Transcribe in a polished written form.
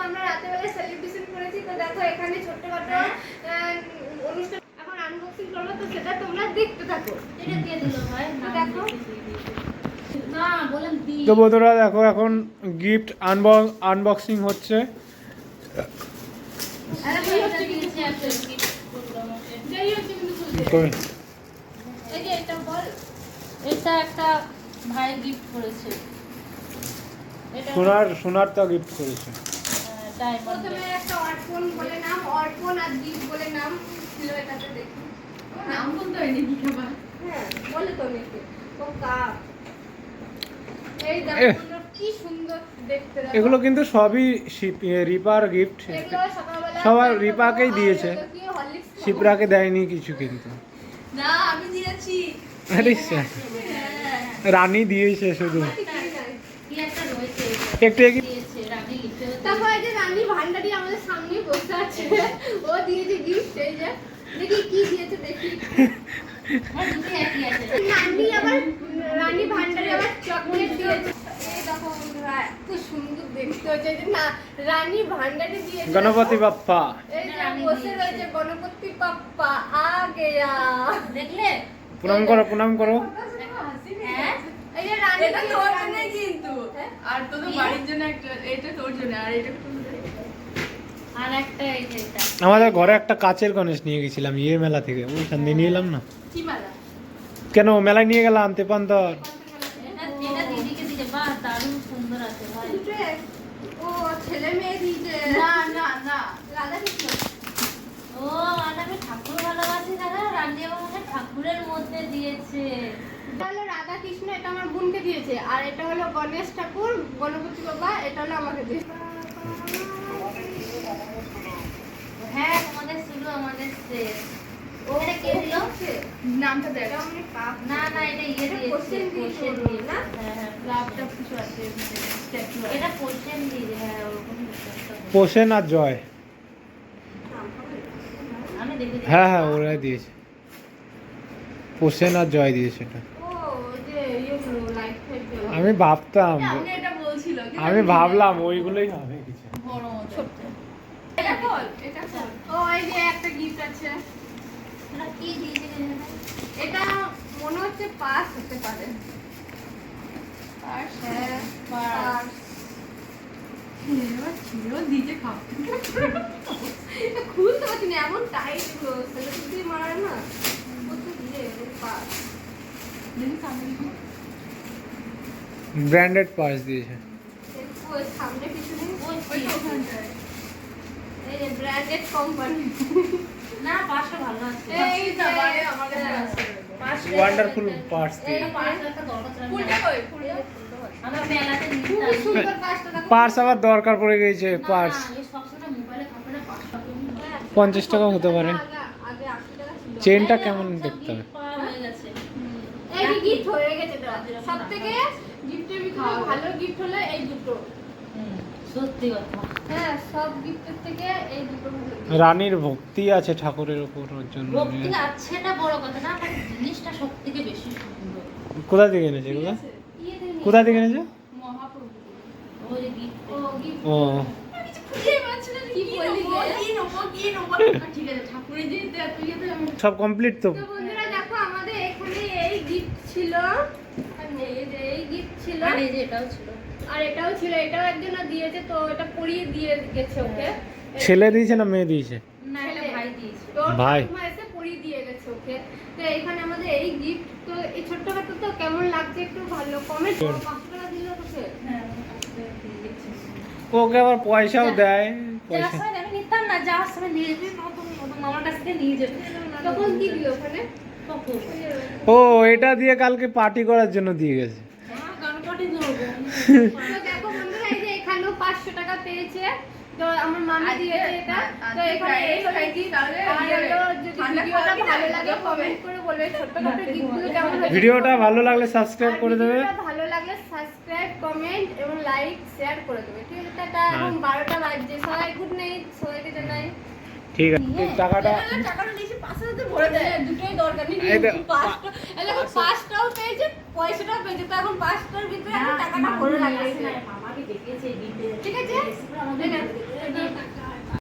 আমরা রাতেবেলা সেলিব্রেশন করেছি। তো দেখো এখানে ছোট্টখাটো অনুষ্ঠান এখন আনবক্সিং করবো, তো সেটা তোমরা দেখতে থাকো। এটা দিয়ে দিল ভাই, দেখো না বলেন দি। তো বন্ধুরা দেখো এখন গিফট আনবক্সিং হচ্ছে। আরে ভাই এটা দিয়েছে একটা গিফট করলো আমাকে। যেই হচ্ছে কিন্তু খুলতে। কই? এই যে এটা বল, এটা একটা ভাই গিফট করেছে। এটা সোনার তো গিফট করেছে। ডায়মন্ড। প্রথমে একটা অর্পণ বলে নাম, অর্পণ আর দীপ বলে নাম ছিল এটাতে। দেখি নাম বলতে হয়নি কি খাবার। হ্যাঁ বলে তো নাকি ও কাপ। এই দেখো কি সুন্দর দেখতে। এগুলো কিন্তু সবই রিপার গিফট। এগুলো সকালবেলা সবার রিপাকেই দিয়েছে, কি হরলিক্স খাবো। শিপ্রাকে দেয়নি কিছু কিন্তু। না আমি দিয়েছি। আরে রানী দিয়েছে শুধু। কি একটা রয়েছে একটু দিয়েছে রানী গিফট। তারপর এই যে রানী ভান্ডারি আমাদের সামনে বসে আছে, ও দিয়েছে গিফট। এই যে দেখি কি দিয়েছে দেখি। হ্যাঁ দুটো একই আছে। রানী ভান্ডারি আবার চকলেট দিয়েছে। এই দেখো বন্ধুরা এত সুন্দর দেখতে হচ্ছে যে না রানী ভান্ডারি দিয়েছে। গণপতি বাপ্পা। এই যে বসে রয়েছে গণপতি বাপ্পা আ গয়া। দেখলে? প্রণাম করো, প্রণাম করো। হ্যাঁ এই যে রানী এটা তোর জন্য কিন্তু আর তোদের বাড়ির জন্য একটা, এটা তোর জন্য আর এটা আর একটা এই যে এটা। আমাদের ঘরে একটা কাচের গণেশ নিয়ে গেছিলাম মেলা থেকে, ওইখান দিয়ে নিয়ে এলাম না। কি মালা? কেন মেলায় নিয়ে গেলাম তেপান্তর। এটা দিদিকে দিতে বাহ দারুণ সুন্দর আছে ভাই। ও ছেলে মেয়ে দিয়েছে। না না না রাধা কৃষ্ণ। ও আর আমি ঠাকুর ভালোবাসি দাদা, রামদেব আমাকে ঠাকুরের মধ্যে দিয়েছে। এটা হলো রাধা কৃষ্ণ, এটা আমার বোনকে দিয়েছে। আর এটা হলো গণেশ ঠাকুর, গণপতি বাবা, এটা হলো আমাকে দিয়েছে। হ্যাঁ তোমাদের শুরু আমাদের শেষ। এটা কে দিল? নামটা দেখ। এটা আমি কাপ। না না এটা ইয়ে এটা দিয়েছে, কোশ্চেন দিয়েছে কোশ্চেন দিয়েছে না? হ্যাঁ হ্যাঁ লাভটা কিছু আছে স্ট্যাচু আছে। এটা কোশ্চেন দিয়েছে, হ্যাঁ ওরকম কিছু একটা বলে। পোষেন আর জয়। আমি দেখেছি। হ্যাঁ হ্যাঁ ওরাই দিয়েছে, পোষেন আর জয় দিয়েছে এটা। ও ওই যে ইয়েগুলো লাইট ফাইট গুলো। আমি ভাবতাম, আমি এটা বলছিল কিন্তু আমি ভাবলাম ওইগুলোই হবে কিছু। বড় ছোট। এটা বল, এটা বল। ও এই যে একটা গিফট আছে। এটা কি দিয়েছে জানি না। এটা মনে হচ্ছে পাস হতে পারে। পার্স হ্যাঁ পার্স এবার ছিল দিতে খাও। এটা খুলতে পারছি না, এমন টাইট গুলো সেটা দিয়ে মারে না। কত দিয়ে পাস। দেখি সামনে দেখি। ব্র্যান্ডেড পার্স দিয়েছে। ওই সামনে পিছনে ওই ওই তো ওখানটায়। এই যে ব্র্যান্ডেড কোম্পানি। না পাঁচটা ভালো আছে। এই এটা বারে আমার কাছে আছে। ওয়ান্ডারফুল পার্স এই দিয়ে। পাঁচটা একটা দরকার ছিল। ফুলটা কই? ফুলটা আমরা মেলাতে খুব নিতাম। সুন্দর পাসটা দেখো। পার্স আবার দরকার পড়ে গেছে। পার্স না, এই সবসময় মোবাইলে কাপড়ে 500 টাকা। 50 টাকা হতে পারে। আগে 80 টাকা ছিল। চেনটা কেমন দেখতে হবে। পাওয়া হয়ে গেছে। এই গিফট হয়ে গেছে তো। সবথেকে গিফটের ভিতরে ভালো গিফট হলো এই দুটো। সত্যি কথা। হ্যাঁ সব গিফটের থেকে এই দুটো ভালো gift। রানীর ভক্তি আছে ঠাকুরের উপর, ওর জন্য। ভক্তি আছে না বড় কথা না, মানে জিনিসটা সবথেকে বেশি সুন্দর। কোথা থেকে এনেছে এগুলো? ইয়েতে নিয়ে- কোথা থেকে এনেছে? মহাপ্রভু। ওই যে gift ও গিফট ও কিছু খুঁজে পাচ্ছি না কি বললি রে? কি নেবো ঠিক আছে ঠাকুরের যেহেতু এত ইয়েতে আমি সব কমপ্লিট তো। তো বন্ধুরা দেখো আমাদের এখানে এই গিফট ছিল। আর এই যে এই গিফট ছিল। আর এই যে এটাও ছিল। আর এটাও ছিল, এটাও একজন দিয়েছে, তো এটা পরিয়ে দিয়ে গেছে ওকে। ছেলে দিয়েছে না মেয়ে দিয়েছে? না এটা ভাই দিয়েছে। তো ভাই। ঠাকুমা এসে পরিয়ে দিয়ে গেছে ওকে। তো এখানে আমাদের এই গিফট, তো এই ছোট্টখাটো তো কেমন লাগছে একটু ভালো কমেন্ট 5 টাকা দিল তোকে। হ্যাঁ ওকে আবার পয়সাও দেয়। যাওয়ার পয়সা সময় আমি নিতাম না, যাওয়ার সময় নিয়ে যেতে নতুন নতুন মামার কাছ থেকে নিয়ে যেতে। তখন কি দিল ওখানে? তখন ও এটা দিয়ে কালকে পার্টি করার জন্য দিয়ে গেছে। গণপতি ধরবো। তো দেখো বন্ধুরা এই যে এখানেও 500 টাকা পেয়েছে। তো আমার মামি দিয়েছে এটা। তো এখানে এই হলো gift। আর হলো যদি ভিডিওটা ভালো লাগে কমেন্ট করে বলবে ছোট্টখাটো গিফটগুলো কেমন হয়েছে। ভিডিওটা ভালো লাগলে সাবস্ক্রাইব করে দেবে। ভিডিওটা ভালো লাগলে সাবস্ক্রাইব কমেন্ট এবং লাইক শেয়ার করে দেবে। ঠিক আছে টাটা। হ্যাঁ। এখন 12টা বাজছে। সবাই গুড নাইট, সবাইকে জানাই। ঠিক আছে টাকাটা টাকাটা নিয়েছি 5,000 তে ভরে দেয় দুটোই দরকার নেই। এই দেখ, 5টা এই দেখো 5টাও পেয়েছে, পয়সাটাও পেয়েছে। তো এখন 5টার ভিতরে এখন টাকাটা ভরে লাগবে। মামাকে ডেকেছে দিতে। ঠিক আছে? আমাদের